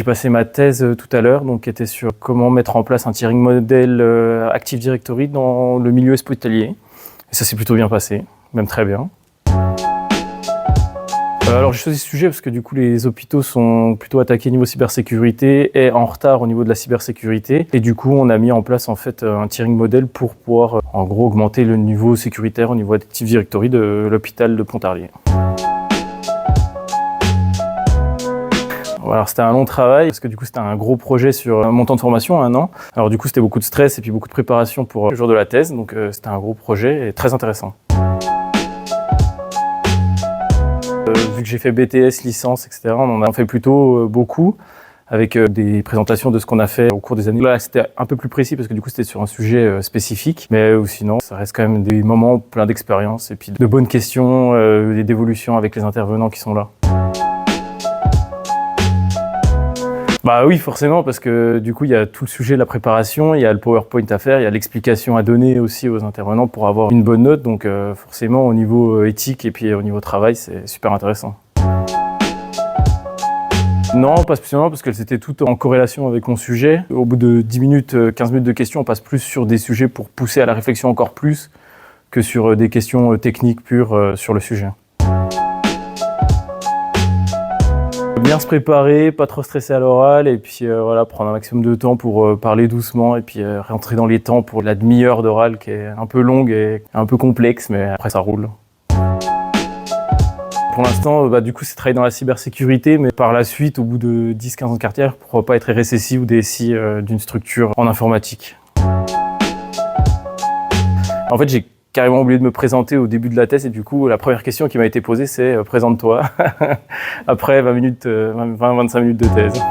j'ai passé ma thèse tout à l'heure, donc qui était sur comment mettre en place un tiering model Active Directory dans le milieu hospitalier. Et ça s'est plutôt bien passé, même très bien. Alors j'ai choisi ce sujet parce que du coup les hôpitaux sont plutôt attaqués niveau cybersécurité et en retard au niveau de la cybersécurité. Et du coup on a mis en place en fait un tiering model pour pouvoir en gros augmenter le niveau sécuritaire au niveau Active Directory de l'hôpital de Pontarlier. Alors c'était un long travail parce que du coup c'était un gros projet sur mon temps de formation, 1 an. Alors du coup c'était beaucoup de stress et puis beaucoup de préparation pour le jour de la thèse, donc c'était un gros projet et très intéressant. Vu que j'ai fait BTS, licence, etc., on en a fait plutôt beaucoup avec des présentations de ce qu'on a fait au cours des années. Là c'était un peu plus précis parce que du coup c'était sur un sujet spécifique, mais sinon ça reste quand même des moments pleins d'expérience et puis de bonnes questions et d'évolution avec les intervenants qui sont là. Bah oui, forcément, parce que du coup, il y a tout le sujet de la préparation, il y a le PowerPoint à faire, il y a l'explication à donner aussi aux intervenants pour avoir une bonne note. Donc forcément, au niveau éthique et puis au niveau travail, c'est super intéressant. Non, pas spécialement, parce qu'elles étaient toutes en corrélation avec mon sujet. Au bout de 10 minutes, 15 minutes de questions, on passe plus sur des sujets pour pousser à la réflexion encore plus que sur des questions techniques pures sur le sujet. Bien se préparer, pas trop stresser à l'oral et puis voilà, prendre un maximum de temps pour parler doucement et puis rentrer dans les temps pour la demi-heure d'oral qui est un peu longue et un peu complexe, mais après ça roule. Pour l'instant, du coup, c'est travailler dans la cybersécurité, mais par la suite, au bout de 10-15 ans de carrière, pourquoi pas être RSSI ou DSI d'une structure en informatique. En fait, j'ai carrément oublié de me présenter au début de la thèse et du coup, la première question qui m'a été posée, c'est « présente-toi » après 20-25 minutes de thèse.